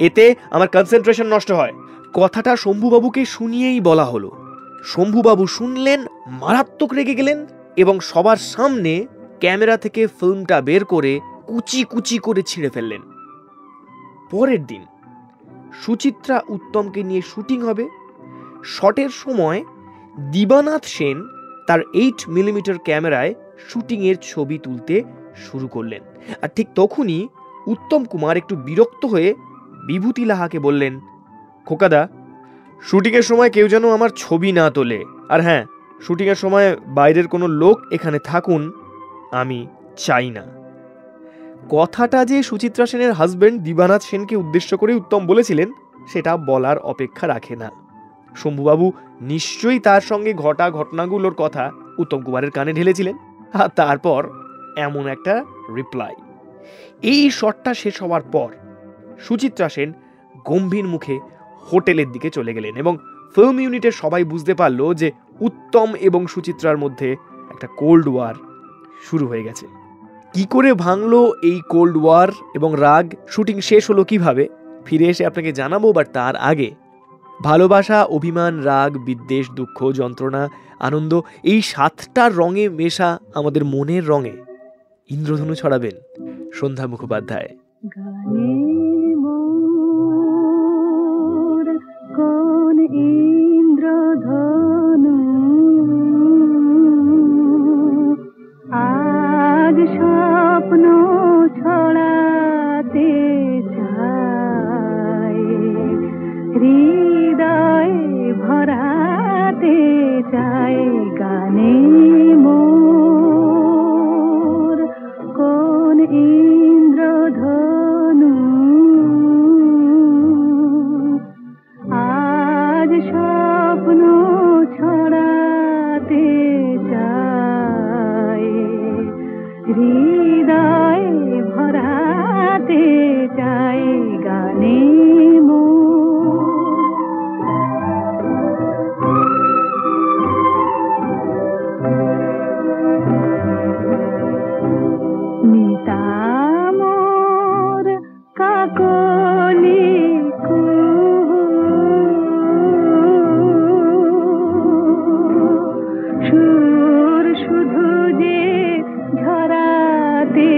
এতে আমার কনসেন্ট্রেশন নষ্ট হয়। কথাটা শম্ভুবাবুকে শুনিয়েই বলা হলো। শম্ভুবাবু শুনলেন, মারাত্মক রেগে গেলেন এবং সবার সামনে ক্যামেরা থেকে ফিল্মটা বের করে কুচি কুচি করে ছিঁড়ে ফেললেন। পরের দিন সুচিত্রা উত্তমকে নিয়ে শুটিং হবে। শটের সময় দিবানাথ সেন তার 8mm ক্যামেরায় শুটিংয়ের ছবি তুলতে শুরু করলেন। আর ঠিক তখনই উত্তম কুমার একটু বিরক্ত হয়ে বিভূতি লাহাকে বললেন, খোকাদা, শুটিংয়ের সময় কেউ যেন আমার ছবি না তোলে, আর হ্যাঁ, শুটিংয়ের সময় বাইরের কোনো লোক এখানে থাকুন আমি চাই না। কথাটা যে সুচিত্রা সেনের হাজবেন্ড দিবানাথ সেনকে উদ্দেশ্য করে উত্তম বলেছিলেন সেটা বলার অপেক্ষা রাখে না। শম্ভুবাবু নিশ্চয়ই তার সঙ্গে ঘটা ঘটনাগুলোর কথা উত্তম কুমারের কানে ঢেলেছিলেন। আর তারপর এমন একটা রিপ্লাই। এই শটটা শেষ হওয়ার পর সুচিত্রা সেন গম্ভীর মুখে হোটেলের দিকে চলে গেলেন এবং ফিল্ম ইউনিটের সবাই বুঝতে পারলো যে উত্তম এবং সুচিত্রার মধ্যে একটা কোল্ড ওয়ার শুরু হয়ে গেছে। কি করে ভাঙলো এই কোল্ড ওয়ার এবং রাগ, শুটিং শেষ হলো কিভাবে, ফিরে এসে আপনাকে জানাবো। বাট তার আগে ভালোবাসা, অভিমান, রাগ, বিদ্বেষ, দুঃখ, যন্ত্রণা, আনন্দ, এই 7টা রঙে মেশা আমাদের মনের রঙে ইন্দ্রধনু ছড়াবেন সন্ধ্যা মুখোপাধ্যায়। গানে মোর কোন ইন্দ্রধনু আজ স্বপ্ন ছড়াতে চায়, হৃদয় ভরাতে চায়। গানে মোর কোন ইন্দ্রধনু আজ স্বপ্ন ছড়াতে চায়, হৃদয় ভরাতে চায়। গানে মিতামোর কাকলি সুর শুধু যে ঝরাতে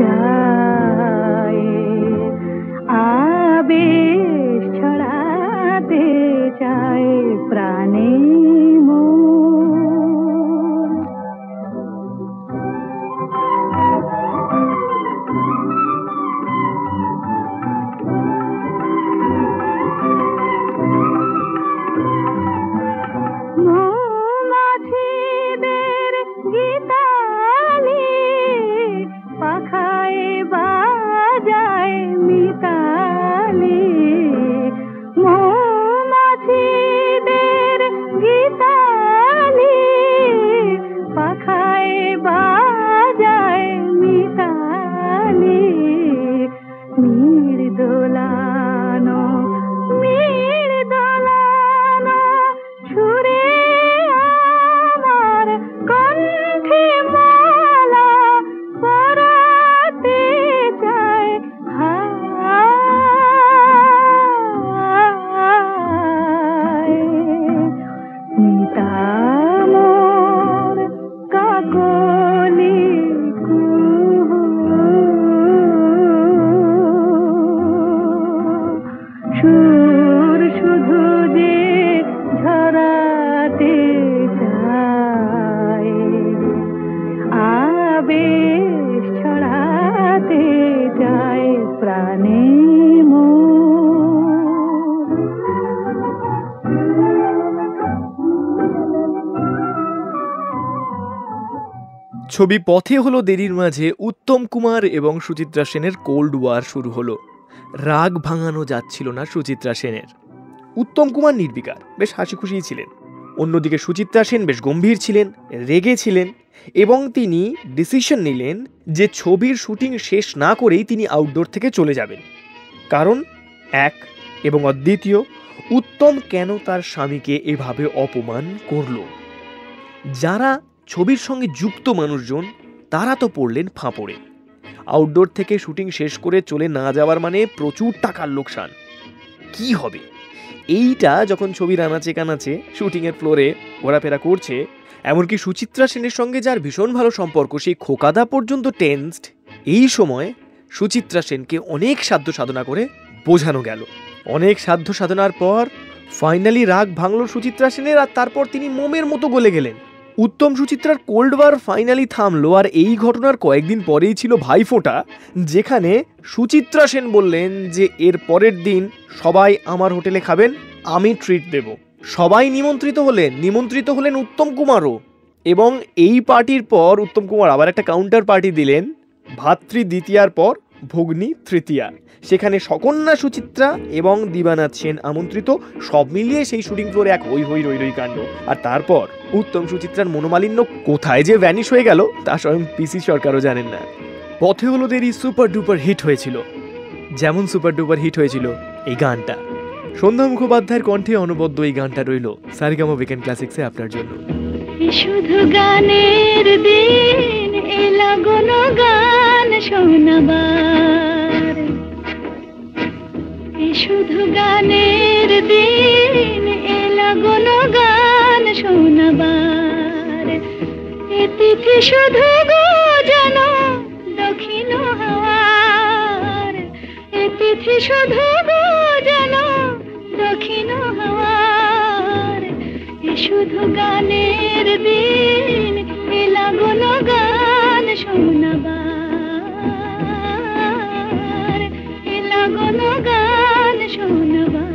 চায়, আবেশ ছড়াতে চায় প্রাণে মোর। ছবি পথে হলো দেরির মাঝে উত্তম কুমার এবং সুচিত্রা সেনের কোল্ড ওয়ার শুরু হলো। রাগ ভাঙানো যাচ্ছিল না সুচিত্রা সেনের। উত্তম কুমার নির্বিকার, বেশ হাসি খুশিই ছিলেন। অন্যদিকে সুচিত্রা সেন বেশ গম্ভীর ছিলেন, রেগে ছিলেন এবং তিনি ডিসিশন নিলেন যে ছবির শুটিং শেষ না করেই তিনি আউটডোর থেকে চলে যাবেন। কারণ এক এবং অদ্বিতীয়, উত্তম কেন তার স্বামীকে এভাবে অপমান করল। যারা ছবির সঙ্গে যুক্ত মানুষজন তারা তো পড়লেন ফাঁপড়ে। আউটডোর থেকে শুটিং শেষ করে চলে না যাওয়ার মানে প্রচুর টাকার লোকসান। কি হবে এইটা যখন ছবির আনাচে কানাচে শুটিংয়ের ফ্লোরে ঘোরাফেরা করছে, এমনকি সুচিত্রা সেনের সঙ্গে যার ভীষণ ভালো সম্পর্ক সেই খোকাদা পর্যন্ত টেন্সড, এই সময় সুচিত্রা সেনকে অনেক সাধ্য সাধনা করে বোঝানো গেল। অনেক সাধ্য সাধনার পর ফাইনালি রাগ ভাঙল সুচিত্রা সেনের, আর তারপর তিনি মোমের মতো গলে গেলেন। উত্তম সুচিত্রার কোল্ড ওয়ার ফাইনালি থামলো। আর এই ঘটনার কয়েকদিন পরেই ছিল ভাইফোঁটা, যেখানে সুচিত্রা সেন বললেন যে এর পরের দিন সবাই আমার হোটেলে খাবেন, আমি ট্রিট দেব। সবাই নিমন্ত্রিত হলেন উত্তম কুমারও। এবং এই পার্টির পর উত্তম কুমার আবার একটা কাউন্টার পার্টি দিলেন ভাতৃ দ্বিতীয়ার পর ভগ্নী তৃতীয়া। সেখানে সকন্যা সুচিত্রা এবং দিবানাথ সেন আমন্ত্রিত। সব মিলিয়ে সেই শুটিং ফ্লোরে এক হই হই রই রই কাণ্ড। আর তারপর উত্তম সুচিত্রার মনোমালিন্য কোথায় যে ভ্যানিশ হয়ে গেল তা স্বয়ং পিসি সরকারও জানেন না। পথে হলো দেরি সুপার ডুপার হিট হয়েছিল, যেমন সুপার ডুপার হিট হয়েছিল এই গানটা। সন্ধ্যা মুখোপাধ্যায়ের কণ্ঠে অনবদ্য এই গানটা রইল সারেগামা উইকেন্ড ক্লাসিক্সে আপনার জন্য। শুধু গানের দিন এলা গুণ গান শোনাবার, শুধু গানের দিন এলা গুণ গান শোনাবার। এ তিথি শুধু গো জানো দক্ষিণ হাওয়ার, এ তিথি শুধু গো জানো দক্ষিণ হাওয়ার। শুধু গানের দিন এলা গুণ গান শোনাবার, এলা গুণ গান শোনাবার।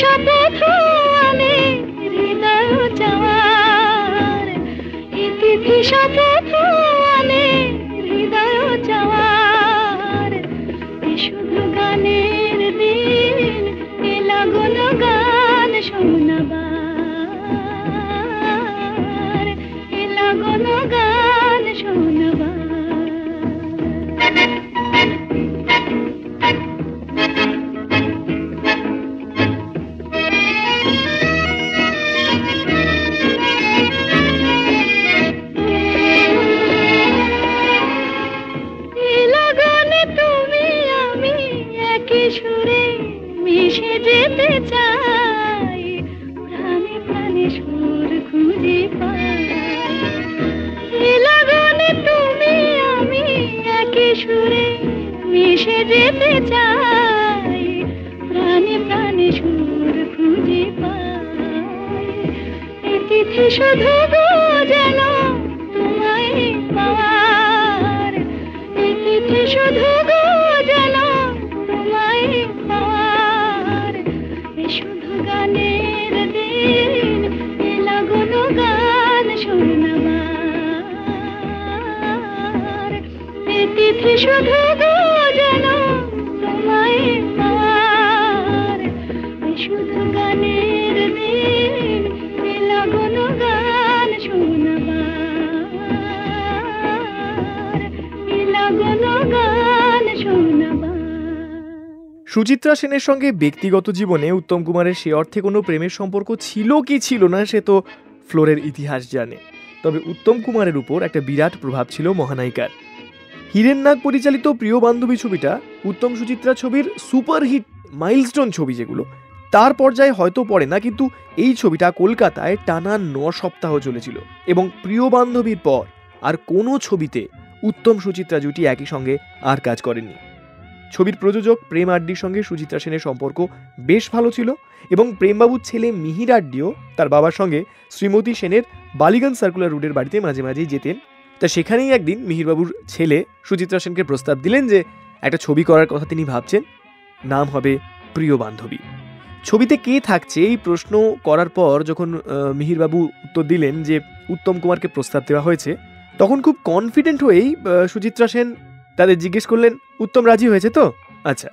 শপথ আনে হৃদয় চাওয়ার, তিথি শপথ আনে হৃদয় চাওয়ার। শুধু গানের দিন এলা গুণ গান শোনাবার, এলা গুণ গান শোনাবার। সুরে মিশে যেতে চাই, প্রাণে প্রাণে সুর খুঁজে পাই। লাগনে তুমি আমি একই সুরে মিশে যেতে চাই, প্রাণে প্রাণে সুর খুঁজে পাই। এ তিথি শুধু গো জানো তোমায় পাওয়ার, এ তিথি শুধু গো জানো পাওয়ার। শুধু গানের দিন এলা গুণ গান শোনাবার, এ তিথি শুধু গো জানো তোমায় পাওয়ার। শুধু গানের দিন এলা গুণ গান শোনাবার, এলা গুণ গান শোনাবার। সুচিত্রা সেনের সঙ্গে ব্যক্তিগত জীবনে উত্তম কুমারের সে অর্থে কোনো প্রেমের সম্পর্ক ছিল কি ছিল না সে তো ফ্লোরের ইতিহাস জানে। তবে উত্তম কুমারের উপর একটা বিরাট প্রভাব ছিল মহানায়িকার। হীরেন নাগ পরিচালিত প্রিয় বান্ধবী ছবিটা উত্তম সুচিত্রা ছবির সুপারহিট মাইলস্টোন ছবি যেগুলো তার পর্যায়ে হয়তো পড়ে না, কিন্তু এই ছবিটা কলকাতায় টানা 9 সপ্তাহ চলেছিল এবং প্রিয় বান্ধবীর পর আর কোনো ছবিতে উত্তম সুচিত্রা জুটি একই সঙ্গে আর কাজ করেননি। ছবির প্রযোজক প্রেম আড্ডির সঙ্গে সুচিত্রা সেনের সম্পর্ক বেশ ভালো ছিল এবং প্রেমবাবুর ছেলে মিহির আড্ডিও তার বাবার সঙ্গে শ্রীমতী সেনের বালিগঞ্জ সার্কুলার রোডের বাড়িতে মাঝে মাঝেই যেতেন। তা সেখানেই একদিন মিহিরবাবুর ছেলে সুচিত্রা সেনকে প্রস্তাব দিলেন যে একটা ছবি করার কথা তিনি ভাবছেন, নাম হবে প্রিয় বান্ধবী। ছবিতে কে থাকছে এই প্রশ্ন করার পর যখন মিহিরবাবু উত্তর দিলেন যে উত্তম কুমারকে প্রস্তাব দেওয়া হয়েছে, তখন খুব কনফিডেন্ট হয়েই সুচিত্রা সেন তাদের জিজ্ঞেস করলেন, উত্তম রাজি হয়েছে তো? আচ্ছা।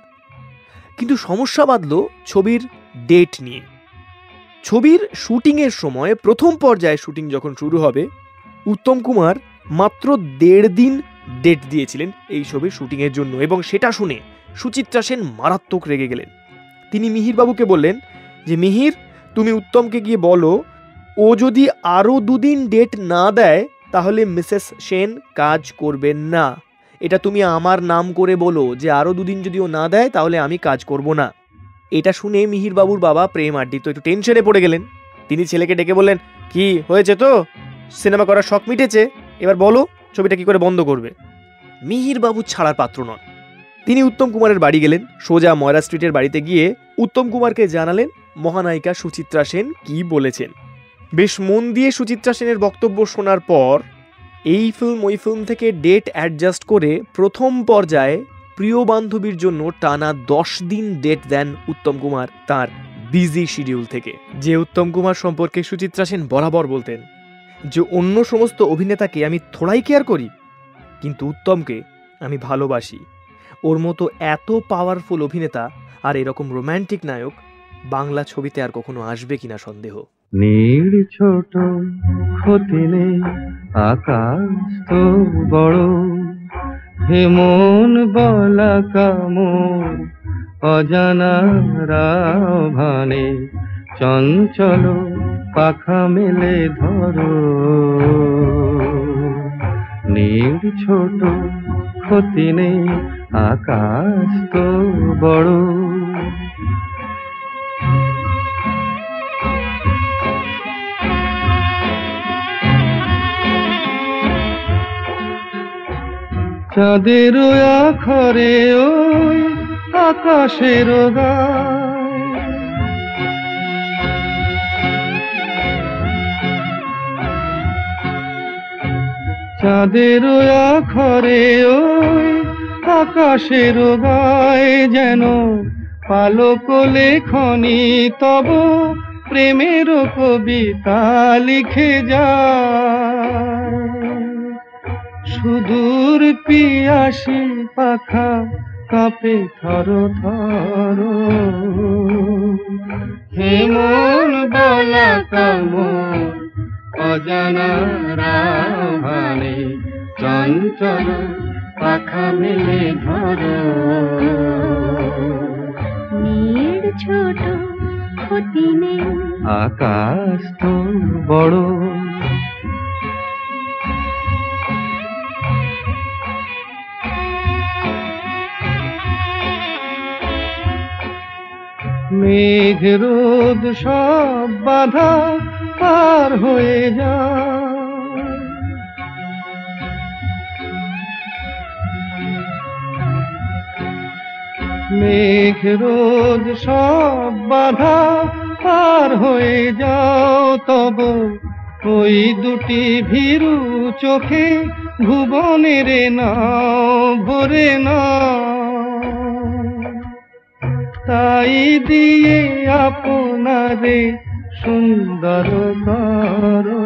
কিন্তু সমস্যা বাঁধল ছবির ডেট নিয়ে। ছবির শুটিংয়ের সময় প্রথম পর্যায়ে শুটিং যখন শুরু হবে, উত্তম কুমার মাত্র 1.5 দিন ডেট দিয়েছিলেন এই ছবির শুটিংয়ের জন্য, এবং সেটা শুনে সুচিত্রা সেন মারাত্মক রেগে গেলেন। তিনি মিহিরবাবুকে বললেন যে মিহির, তুমি উত্তমকে গিয়ে বলো ও যদি আরও 2 দিন ডেট না দেয় তাহলে মিসেস সেন কাজ করবেন না। এটা তুমি আমার নাম করে বলো যে আরও 2 দিন যদি ও না দেয় তাহলে আমি কাজ করব না। এটা শুনে মিহিরবাবুর বাবা প্রেম আড্ডি তো একটু টেনশনে পড়ে গেলেন। তিনি ছেলেকে ডেকে বললেন, কি হয়েছে তো? সিনেমা করার শখ মিটেছে, এবার বলো ছবিটা কি করে বন্ধ করবে। মিহিরবাবু ছাড়ার পাত্র নন। তিনি উত্তম কুমারের বাড়ি গেলেন, সোজা ময়রা স্ট্রিটের বাড়িতে গিয়ে উত্তম কুমারকে জানালেন মহানায়িকা সুচিত্রা সেন কি বলেছেন। বেশ মন দিয়ে সুচিত্রা সেনের বক্তব্য শোনার পর এই ফিল্ম ওই ফিল্ম থেকে ডেট অ্যাডজাস্ট করে প্রথম পর্যায়ে প্রিয় বান্ধবীর জন্য টানা 10 দিন ডেট দেন উত্তম কুমার তার বিজি শিডিউল থেকে। যে উত্তম কুমার সম্পর্কে সুচিত্রা সেন বরাবর বলতেন যে অন্য সমস্ত অভিনেতাকে আমি থোড়াই কেয়ার করি, কিন্তু উত্তমকে আমি ভালোবাসি। ওর মতো এত পাওয়ারফুল অভিনেতা আর এরকম রোম্যান্টিক নায়ক বাংলা ছবিতে আর কখনো আসবে কিনা সন্দেহ। নীল ছোট ক্ষতি নেই, আকাশ তো বড়, হে মন বলা কামর, অজানা রাভানে চঞ্চল পাখা মেলে ধরো। নীল ছোট ক্ষতি নেই, আকাশ তো বড়। চাঁদের আখরে ওই আকাশের গায়, চাঁদের আখরে ওই আকাশের গায়, যেন পালক লেখনি তব প্রেমের কবিতা লিখে যায়। সুদূর পিয়াসী পাখা কাঁপে থর থর, হে মন বলা কামর, অজানা রাভানে চঞ্চল পাখা মেলে ধরো। নীল ছোট ক্ষতি নেই, আকাশ তো বড়। মেঘ রোদ সব বাধা পার হয়ে যায়, মেঘ রোদ সব বাধা পার হয়ে যাও, তব ওই দুটি ভীরু চোখে ভুবনের নাও ভরে নাও। তাই দিয়ে আপনারে সুন্দর করো,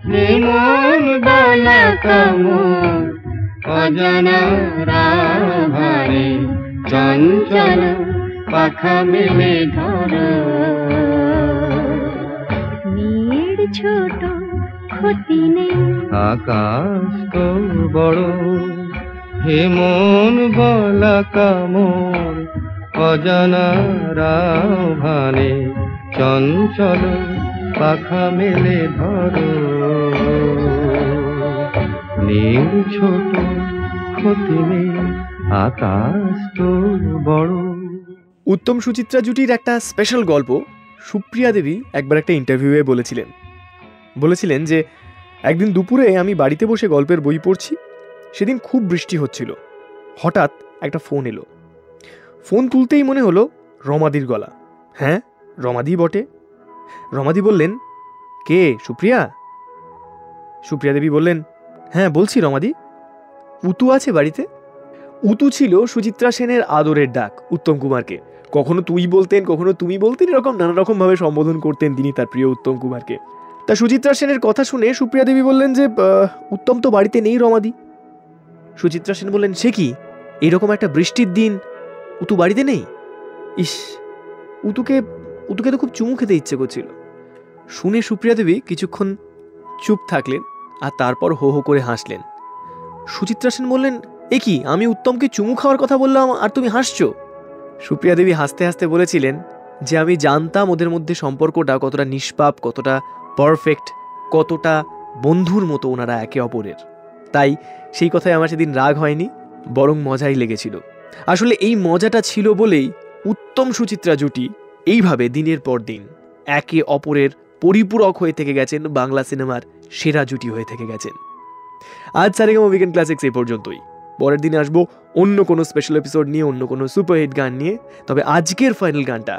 হে মন বলা কামর, অজানা রাভানে চঞ্চল পাখা মেলে ধরো। নীল ছোট ক্ষতি নেই, আকাশ তো বড়, হে মন বলা কামর, অজানা রাভানে চঞ্চল পাখা মেলে ধরো। নীল ছোট ক্ষতি নেই, আকাশ তো বড়। উত্তম সুচিত্রা জুটির একটা স্পেশাল গল্প সুপ্রিয়া দেবী একবার একটা ইন্টারভিউয়ে বলেছিলেন যে একদিন দুপুরে আমি বাড়িতে বসে গল্পের বই পড়ছি, সেদিন খুব বৃষ্টি হচ্ছিল। হঠাৎ একটা ফোন এলো। ফোন তুলতেই মনে হলো রমাদির গলা। হ্যাঁ, রমাদি বটে। রমাদি বললেন, কে সুপ্রিয়া? সুপ্রিয়া দেবী বললেন, হ্যাঁ বলছি রমাদি। উতু আছে বাড়িতে? উতু ছিল সুচিত্রা সেনের আদরের ডাক উত্তম কুমারকে। কখনো তুই বলতেন, কখনো তুমি বলতেন, এরকম নানা রকম ভাবে সম্বোধন করতেন তিনি তার প্রিয় উত্তম কুমারকে। তা সুচিত্রা সেনের কথা শুনে সুপ্রিয়া দেবী বললেন যে উত্তম তো বাড়িতে নেই রমাদি। সুচিত্রা সেন বললেন, সে কি, এইরকম একটা বৃষ্টির দিন উতু বাড়িতে নেই? ইস, উতুকে তো খুব চুমু খেতে ইচ্ছে করছিল। শুনে সুপ্রিয়া দেবী কিছুক্ষণ চুপ থাকলেন আর তারপর হো হো করে হাসলেন। সুচিত্রা সেন বললেন, এ কি, আমি উত্তমকে চুমু খাওয়ার কথা বললাম আর তুমি হাসছো? সুপ্রিয়া দেবী হাসতে হাসতে বলেছিলেন যে আমি জানতাম ওদের মধ্যে সম্পর্কটা কতটা নিষ্পাপ, কতটা পারফেক্ট, কতটা বন্ধুর মতো ওনারা একে অপরের। তাই সেই কথায় আমার সেদিন রাগ হয়নি, বরং মজাই লেগেছিল। আসলে এই মজাটা ছিল বলেই উত্তম সুচিত্রা জুটি এইভাবে দিনের পর দিন একে অপরের পরিপূরক হয়ে থেকে গেছেন, বাংলা সিনেমার সেরা জুটি হয়ে থেকে গেছেন। আজ সারেগামা উইকেন্ড ক্লাসিক্স এই পর্যন্তই। পরের দিনে আসবো অন্য কোনো স্পেশাল এপিসোড নিয়ে, অন্য কোনো সুপারহিট গান নিয়ে। তবে আজকের ফাইনাল গানটা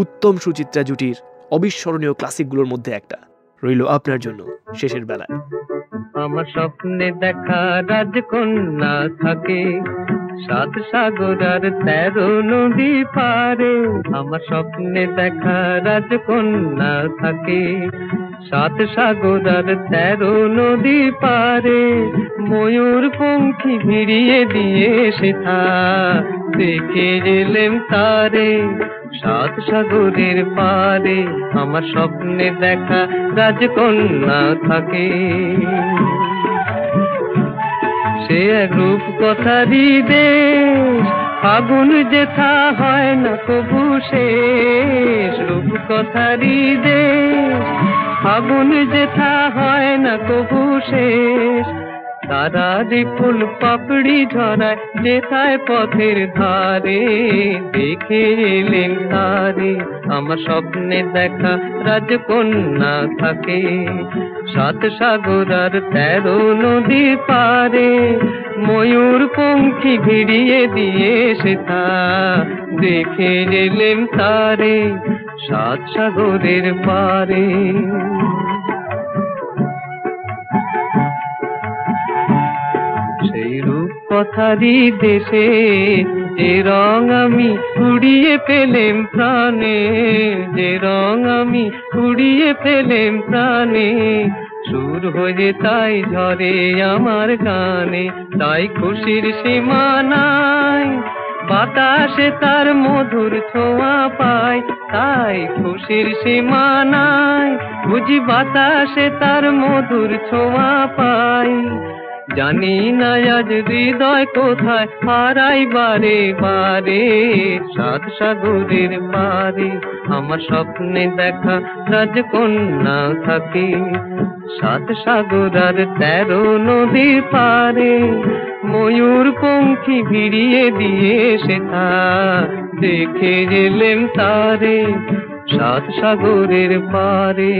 উত্তম সুচিত্রা জুটির অবিস্মরণীয় ক্লাসিকগুলোর মধ্যে একটা রইল আপনার জন্য শেষের বেলায়। আমার স্বপ্নে দেখা রাজকন্যা থাকে 7 সাগর আর 13 নদী পারে। আমার স্বপ্নে দেখা রাজকন্যা থাকে 7 সাগর আর 13 নদী পারে। ময়ূর পঙ্খী ভিড়িয়ে দিয়ে সেথা দেখে এলেম তারে 7 সাগরের পারে। আমার স্বপ্নে দেখা রাজকন্যা থাকে। সে এক রূপ কথারই দেশ, ফাগুন যেথা হয় না কবু শেষ। রূপ কথারই দেশ, ফাগুন যেথা হয় না কবু শেষ। তারারি ফুল পাপড়ি ঝরায় যেথায় পথের ধারে, দেখে এলেন তারে। আমার স্বপ্নে দেখা রাজকন্যা থাকে 7 সাগর আর 13 নদী পারে। ময়ূর পঙ্খী ভিড়িয়ে দিয়ে সেথা দেখে এলেন তারে 7 সাগরের পারে। সেই রূপ কথারই দেশে যে রং আমি উড়িয়ে পেলেম প্রাণে, যে রং আমি উড়িয়ে পেলেম প্রাণে। সুর হয়ে তাই ঝরে আমার গানে, তাই খুশির সীমা নাই। বাতাসে তার মধুর ছোঁয়া পায়, তাই খুশির সীমা নাই। বুঝি বাতাসে তার মধুর ছোঁয়া পায়। জানি না আজ হৃদয় কোথায় হারাই বারে বারে 7 সাগরের পারে। আমার স্বপ্নে দেখা রাজকন্যা থাকে 7 সাগর আর 13 নদীর পারে। ময়ূর পঙ্খী ভিড়িয়ে দিয়ে সেথা দেখে এলেম তারে 7 সাগরের পারে।